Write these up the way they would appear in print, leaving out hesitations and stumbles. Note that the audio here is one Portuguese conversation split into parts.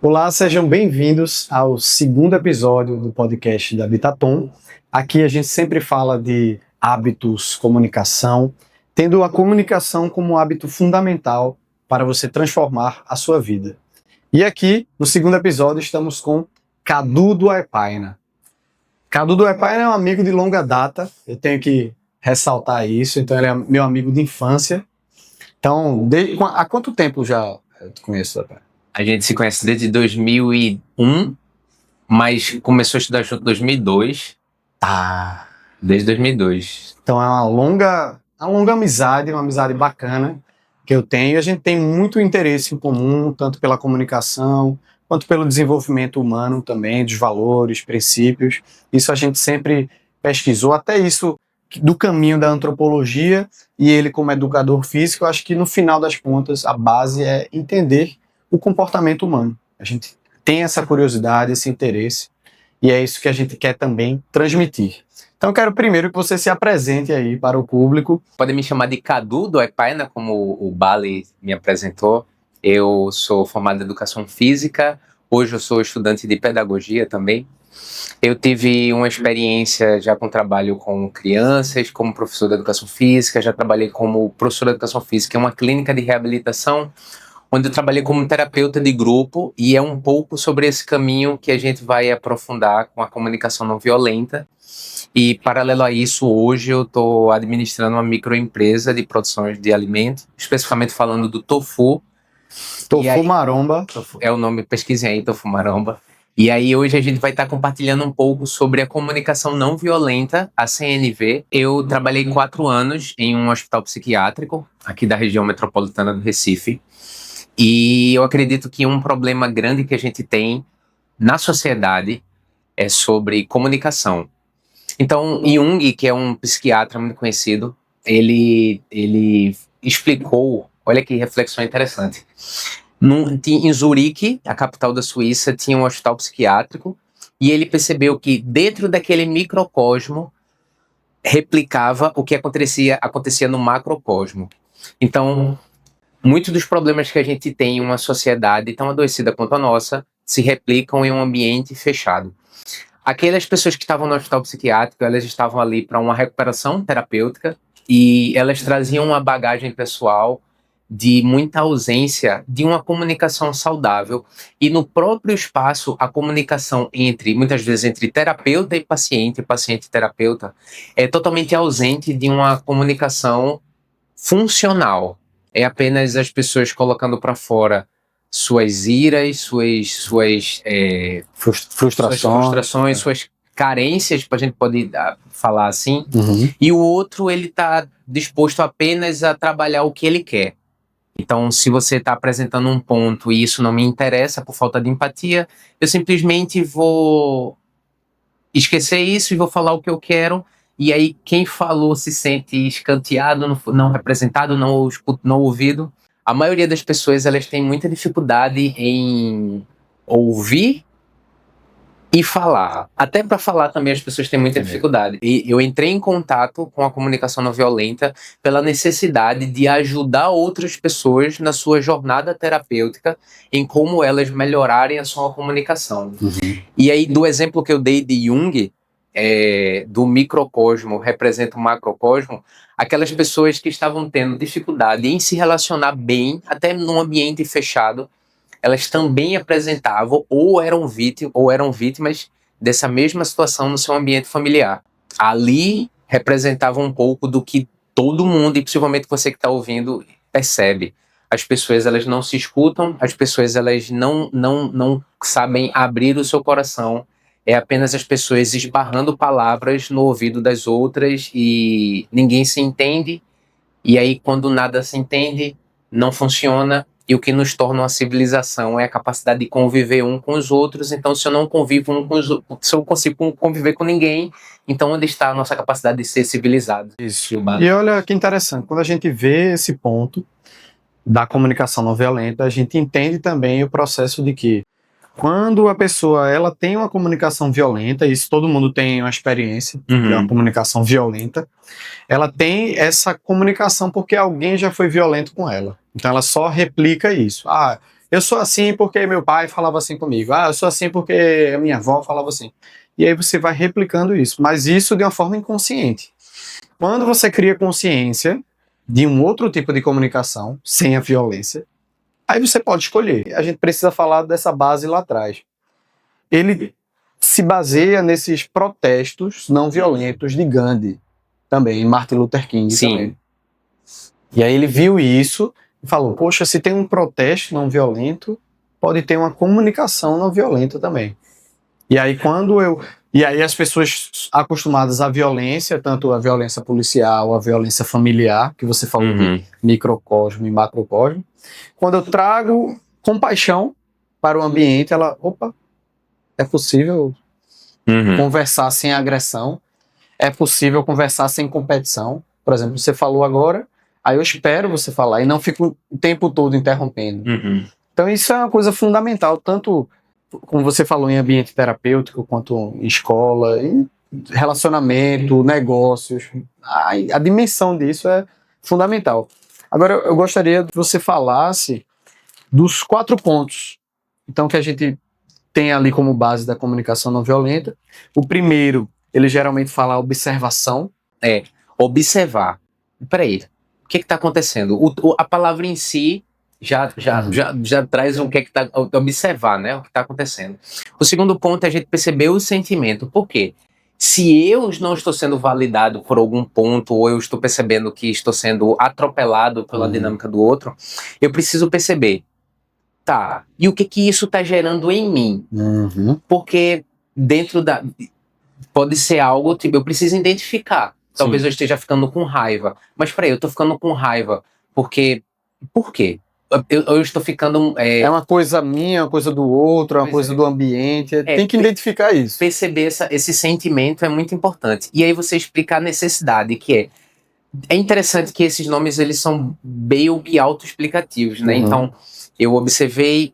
Olá, sejam bem-vindos ao segundo episódio do podcast da Vitatom. Aqui a gente sempre fala de hábitos, comunicação, tendo a comunicação como hábito fundamental para você transformar a sua vida. E aqui, no segundo episódio, estamos com Cadu do Epaina. Cadu do Epaina é um amigo de longa data, eu tenho que ressaltar isso, então ele é meu amigo de infância. Então, há quanto tempo já eu te conheço, Epaina? A gente se conhece desde 2001, mas começou a estudar junto em 2002. Tá. Desde 2002. Então é uma longa amizade, uma amizade bacana que eu tenho. A gente tem muito interesse em comum, tanto pela comunicação, quanto pelo desenvolvimento humano também, dos valores, princípios. Isso a gente sempre pesquisou, até isso do caminho da antropologia, e ele como educador físico, eu acho que no final das contas a base é entender o comportamento humano. A gente tem essa curiosidade, esse interesse, e é isso que a gente quer também transmitir. Então eu quero primeiro que você se apresente aí para o público. Podem me chamar de Cadu do Epaina, como o Bali me apresentou. Eu sou formado em Educação Física, hoje eu sou estudante de Pedagogia também. Eu tive uma experiência já com trabalho com crianças, como professor de Educação Física, já trabalhei como professor de Educação Física em uma clínica de reabilitação, onde eu trabalhei como terapeuta de grupo, e é um pouco sobre esse caminho que a gente vai aprofundar com a comunicação não violenta. E, paralelo a isso, hoje eu estou administrando uma microempresa de produções de alimentos, especificamente falando do tofu. Tofu Maromba. É o nome, pesquisem aí, Tofu Maromba. E aí hoje a gente vai estar compartilhando um pouco sobre a comunicação não violenta, a CNV. Eu trabalhei 4 anos em um hospital psiquiátrico, aqui da região metropolitana do Recife. E eu acredito que um problema grande que a gente tem na sociedade é sobre comunicação. Então, Jung, que é um psiquiatra muito conhecido, ele explicou, olha que reflexão interessante. Em Zurique, a capital da Suíça, tinha um hospital psiquiátrico, e ele percebeu que dentro daquele microcosmo replicava o que acontecia no macrocosmo. Então, muitos dos problemas que a gente tem em uma sociedade tão adoecida quanto a nossa se replicam em um ambiente fechado. Aquelas pessoas que estavam no hospital psiquiátrico, elas estavam ali para uma recuperação terapêutica, e elas traziam uma bagagem pessoal de muita ausência de uma comunicação saudável. E no próprio espaço, a comunicação muitas vezes entre terapeuta e paciente e terapeuta, é totalmente ausente de uma comunicação funcional. É apenas as pessoas colocando para fora suas iras, suas frustrações, suas carências, a gente pode falar assim. E o outro, ele está disposto apenas a trabalhar o que ele quer. Então, se você está apresentando um ponto e isso não me interessa por falta de empatia, eu simplesmente vou esquecer isso e vou falar o que eu quero. E aí quem falou se sente escanteado, não representado, não ouvido. A maioria das pessoas, elas têm muita dificuldade em ouvir e falar. Até para falar também as pessoas têm muita dificuldade. E eu entrei em contato com a comunicação não violenta pela necessidade de ajudar outras pessoas na sua jornada terapêutica, em como elas melhorarem a sua comunicação. E aí, do exemplo que eu dei de Jung, do microcosmo representa o macrocosmo, aquelas pessoas que estavam tendo dificuldade em se relacionar bem, até num ambiente fechado, elas também apresentavam ou eram vítimas dessa mesma situação no seu ambiente familiar. Ali representava um pouco do que todo mundo, e principalmente você que está ouvindo, percebe. As pessoas, elas não se escutam, as pessoas, elas não sabem abrir o seu coração. É apenas as pessoas esbarrando palavras no ouvido das outras e ninguém se entende. E aí, quando nada se entende, não funciona. E o que nos torna uma civilização é a capacidade de conviver um com os outros. Então, se eu não convivo se eu consigo conviver com ninguém, então onde está a nossa capacidade de ser civilizado? Isso. E olha que interessante, quando a gente vê esse ponto da comunicação não violenta, a gente entende também o processo de que quando a pessoa ela tem uma comunicação violenta, isso todo mundo tem uma experiência de uma comunicação violenta, ela tem essa comunicação porque alguém já foi violento com ela. Então ela só replica isso. eu sou assim porque meu pai falava assim comigo. Eu sou assim porque a minha avó falava assim. E aí você vai replicando isso, mas isso de uma forma inconsciente. Quando você cria consciência de um outro tipo de comunicação, sem a violência, aí você pode escolher. A gente precisa falar dessa base lá atrás. Ele se baseia nesses protestos não violentos de Gandhi, também, Martin Luther King também. E aí ele viu isso e falou, poxa, se tem um protesto não violento, pode ter uma comunicação não violenta também. E aí E aí as pessoas acostumadas à violência, tanto a violência policial, a violência familiar, que você falou de microcosmo e macrocosmo, quando eu trago compaixão para o ambiente, opa, é possível conversar sem agressão, é possível conversar sem competição. Por exemplo, você falou agora, aí eu espero você falar e não fico o tempo todo interrompendo. Então isso é uma coisa fundamental, tanto como você falou em ambiente terapêutico, quanto em escola, em relacionamento, negócios. A dimensão disso é fundamental. Agora eu gostaria que você falasse dos 4 pontos, então, que a gente tem ali como base da comunicação não violenta. O primeiro, ele geralmente fala observação. Observar. Peraí, o que está acontecendo? A palavra em si já traz o que está... Observar, né? O que está acontecendo. O segundo ponto é a gente perceber o sentimento. Por quê? Se eu não estou sendo validado por algum ponto, ou eu estou percebendo que estou sendo atropelado pela dinâmica do outro, eu preciso perceber. Tá, e o que isso está gerando em mim? Porque dentro da... Pode ser algo, tipo, eu preciso identificar. Talvez eu esteja ficando com raiva. Mas peraí, eu estou ficando com raiva porque... Por quê? Eu estou ficando... É uma coisa minha, uma coisa do outro, uma coisa do ambiente. Tem que identificar isso. Perceber esse sentimento é muito importante. E aí você explicar a necessidade, que é interessante que esses nomes, eles são meio que autoexplicativos, né? Então, eu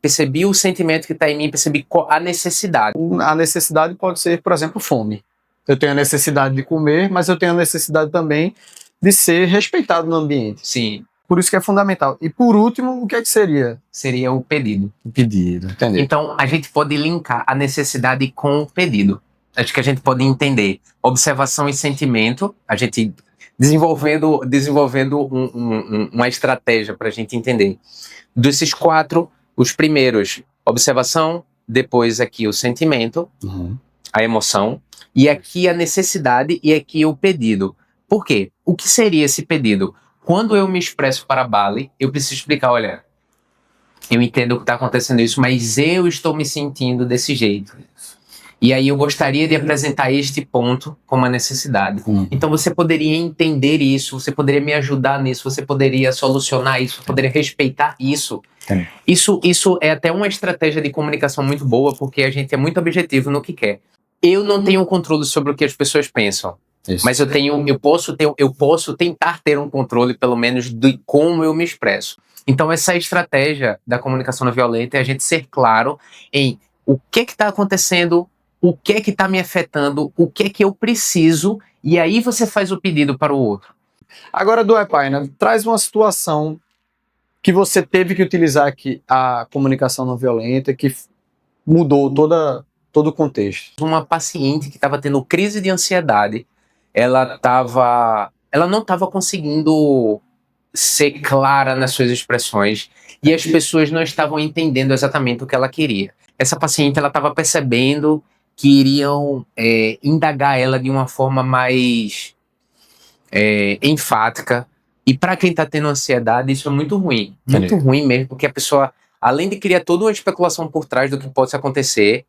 percebi o sentimento que está em mim, percebi a necessidade. A necessidade pode ser, por exemplo, fome. Eu tenho a necessidade de comer, mas eu tenho a necessidade também de ser respeitado no ambiente. Sim. Por isso que é fundamental. E por último, o que é que seria? Seria o pedido. O pedido, entendi. Então, a gente pode linkar a necessidade com o pedido. Acho que a gente pode entender observação e sentimento, a gente desenvolvendo uma estratégia para a gente entender. Desses 4, os primeiros, observação, depois aqui o sentimento, a emoção, e aqui a necessidade e aqui o pedido. Por quê? O que seria esse pedido? Quando eu me expresso para a Bali, eu preciso explicar, olha, eu entendo que está acontecendo isso, mas eu estou me sentindo desse jeito. E aí eu gostaria de apresentar este ponto como uma necessidade. Então você poderia entender isso, você poderia me ajudar nisso, você poderia solucionar isso, poderia respeitar isso. Isso é até uma estratégia de comunicação muito boa, porque a gente é muito objetivo no que quer. Eu não tenho controle sobre o que as pessoas pensam. Isso. Mas eu posso tentar ter um controle, pelo menos, de como eu me expresso. Então, essa estratégia da comunicação não violenta é a gente ser claro em o que está acontecendo, o que está me afetando, o que eu preciso, e aí você faz o pedido para o outro. Agora, Duepaina, traz uma situação que você teve que utilizar aqui a comunicação não violenta, que mudou todo o contexto. Uma paciente que estava tendo crise de ansiedade, ela não estava conseguindo ser clara nas suas expressões e as pessoas não estavam entendendo exatamente o que ela queria. Essa paciente, ela estava percebendo que iriam indagar ela de uma forma mais enfática, e para quem está tendo ansiedade, isso é muito ruim. Muito ruim mesmo, porque a pessoa, além de criar toda uma especulação por trás do que pode acontecer,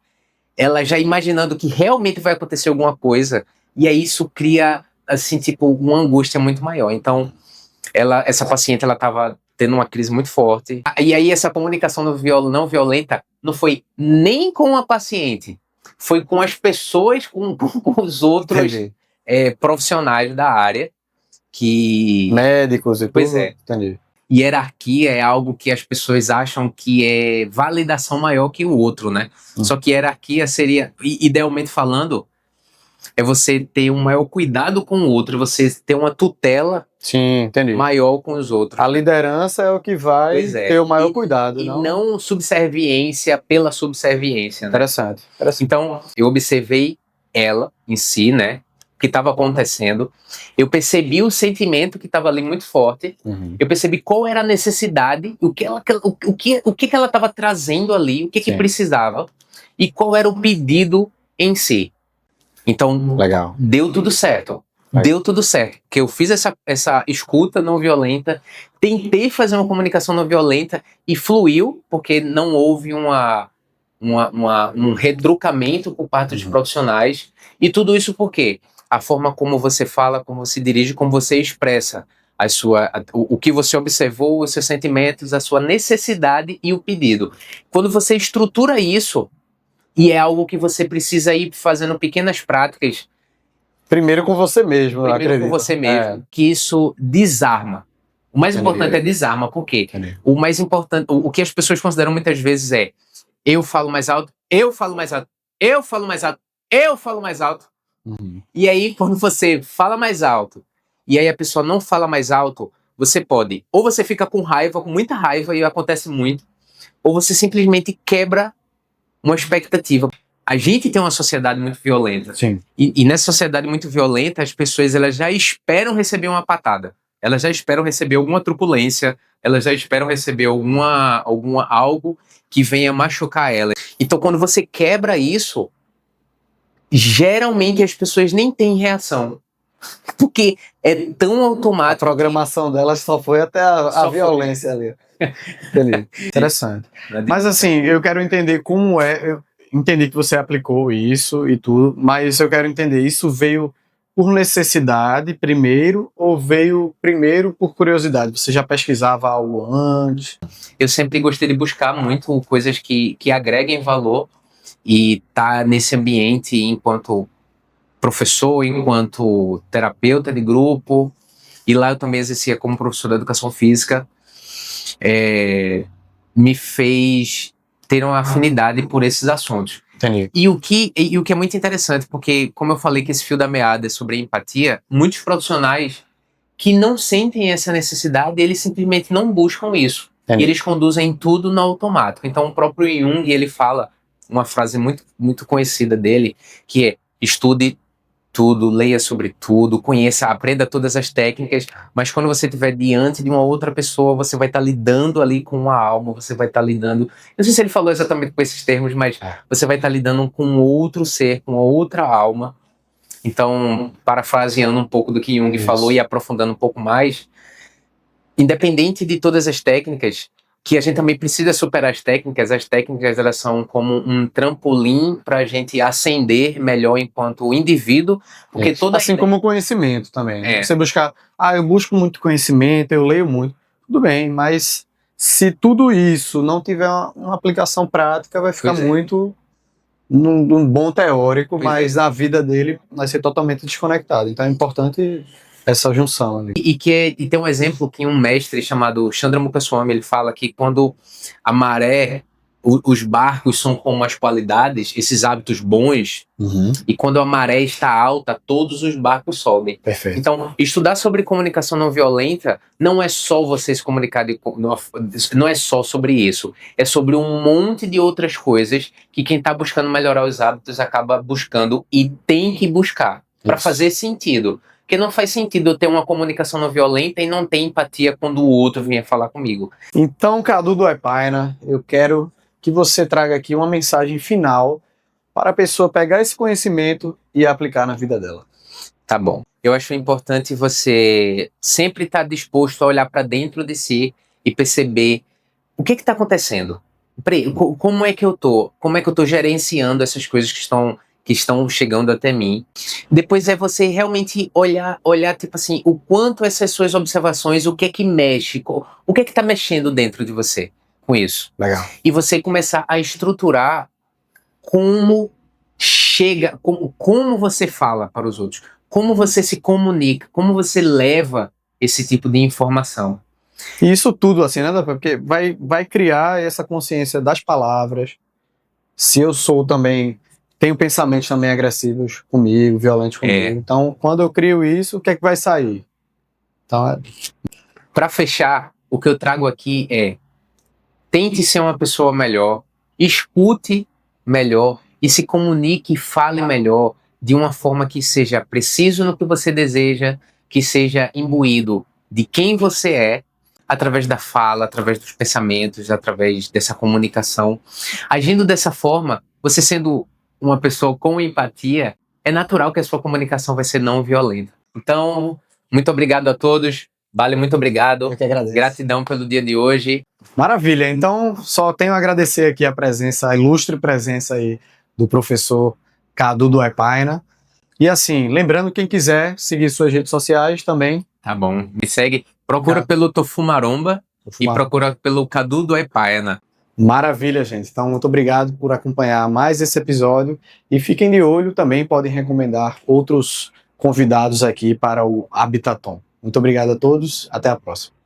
ela já imaginando que realmente vai acontecer alguma coisa, e aí isso cria, assim, tipo, uma angústia muito maior. Então, essa paciente, ela estava tendo uma crise muito forte. E aí essa comunicação não violenta não foi nem com a paciente, foi com as pessoas, com os outros profissionais da área, que... médicos e tudo. Pois é. Entendi. Hierarquia é algo que as pessoas acham que é validação maior que o outro, né? Só que hierarquia seria, idealmente falando, é você ter um maior cuidado com o outro, você ter uma tutela Sim, entendi. maior com os outros. A liderança é o que vai ter o maior cuidado. E não subserviência pela subserviência, né? Interessante. Então, eu observei ela em si, né? O que estava acontecendo. Eu percebi o sentimento que estava ali muito forte. Eu percebi qual era a necessidade, o que ela estava trazendo ali, o que precisava e qual era o pedido em si. Então, legal. Deu tudo certo. Deu tudo certo. Porque eu fiz essa escuta não violenta, tentei fazer uma comunicação não violenta e fluiu, porque não houve um redrucamento por parte dos profissionais. E tudo isso por quê? A forma como você fala, como você dirige, como você expressa o que você observou, os seus sentimentos, a sua necessidade e o pedido. Quando você estrutura isso, e é algo que você precisa ir fazendo pequenas práticas. Primeiro com você mesmo, eu acredito. Com você mesmo, que isso desarma. O mais importante é desarma, por quê? O mais importante, o que as pessoas consideram muitas vezes é eu falo mais alto, eu falo mais alto, eu falo mais alto, eu falo mais alto. E aí, quando você fala mais alto, e aí a pessoa não fala mais alto, você pode, ou você fica com raiva, com muita raiva, e acontece muito, ou você simplesmente quebra uma expectativa. A gente tem uma sociedade muito violenta. Sim. E nessa sociedade muito violenta, as pessoas elas já esperam receber uma patada. Elas já esperam receber alguma truculência. Elas já esperam receber algo que venha machucar elas. Então, quando você quebra isso, geralmente as pessoas nem têm reação. Porque é tão automático. A programação delas só foi até a violência ali. Entendi. Interessante. Mas assim, eu quero entender como é. Eu entendi que você aplicou isso e tudo, mas eu quero entender, isso veio por necessidade primeiro ou veio primeiro por curiosidade? Você já pesquisava algo antes? Eu sempre gostei de buscar muito coisas que agreguem valor e tá nesse ambiente enquanto professor, enquanto terapeuta de grupo, e lá eu também exercia como professor de educação física. Me fez ter uma afinidade por esses assuntos. Entendi. E o que é muito interessante, porque como eu falei que esse fio da meada é sobre empatia, muitos profissionais que não sentem essa necessidade, eles simplesmente não buscam isso. Entendi. E eles conduzem tudo no automático. Então o próprio Jung, ele fala uma frase muito, muito conhecida dele, que é: estude tudo, leia sobre tudo, conheça, aprenda todas as técnicas, mas quando você estiver diante de uma outra pessoa, você vai estar lidando ali com uma alma, você vai estar lidando, não sei se ele falou exatamente com esses termos, mas você vai estar lidando com outro ser, com outra alma. Então, parafraseando um pouco do que Jung falou e aprofundando um pouco mais, independente de todas as técnicas, que a gente também precisa superar as técnicas elas são como um trampolim para a gente ascender melhor enquanto indivíduo, porque assim como o conhecimento também, né? Você buscar, eu busco muito conhecimento, eu leio muito, tudo bem, mas se tudo isso não tiver uma aplicação prática, vai ficar muito num bom teórico, mas na vida dele vai ser totalmente desconectado, então é importante essa junção ali. E tem um exemplo que um mestre chamado Chandra Mukaswamy, ele fala que quando a maré, os barcos são como as qualidades, esses hábitos bons, e quando a maré está alta, todos os barcos sobem. Perfeito. Então, estudar sobre comunicação não violenta não é só você se comunicar, não é só sobre isso, é sobre um monte de outras coisas que quem está buscando melhorar os hábitos acaba buscando e tem que buscar para fazer sentido. Porque não faz sentido eu ter uma comunicação não violenta e não ter empatia quando o outro vier falar comigo. Então, Cadu do Epaina, eu quero que você traga aqui uma mensagem final para a pessoa pegar esse conhecimento e aplicar na vida dela. Tá bom. Eu acho importante você sempre estar disposto a olhar para dentro de si e perceber o que está acontecendo. Como é que eu tô? Como é que eu tô gerenciando essas coisas que estão chegando até mim? Depois é você realmente olhar tipo assim, o quanto essas suas observações, o que é que mexe, o que é que tá mexendo dentro de você com isso. Legal. E você começar a estruturar como você fala para os outros, como você se comunica, como você leva esse tipo de informação. E isso tudo assim, né? Porque vai criar essa consciência das palavras. Se eu sou também tenho pensamentos também agressivos comigo, violentos comigo. Então, quando eu crio isso, o que é que vai sair? Então, para fechar, o que eu trago aqui é: tente ser uma pessoa melhor, escute melhor e se comunique e fale melhor de uma forma que seja preciso no que você deseja, que seja imbuído de quem você é, através da fala, através dos pensamentos, através dessa comunicação. Agindo dessa forma, você sendo uma pessoa com empatia, é natural que a sua comunicação vai ser não violenta. Então, muito obrigado a todos. Vale, muito obrigado. Eu que agradeço. Gratidão pelo dia de hoje. Maravilha. Então, só tenho a agradecer aqui a ilustre presença aí do professor Cadu do Epaina. E assim, lembrando, quem quiser seguir suas redes sociais também. Tá bom. Me segue. Procura pelo Tofu Maromba e procura pelo Cadu do Epaina. Maravilha, gente. Então, muito obrigado por acompanhar mais esse episódio. E fiquem de olho também, podem recomendar outros convidados aqui para o Habitatom. Muito obrigado a todos. Até a próxima.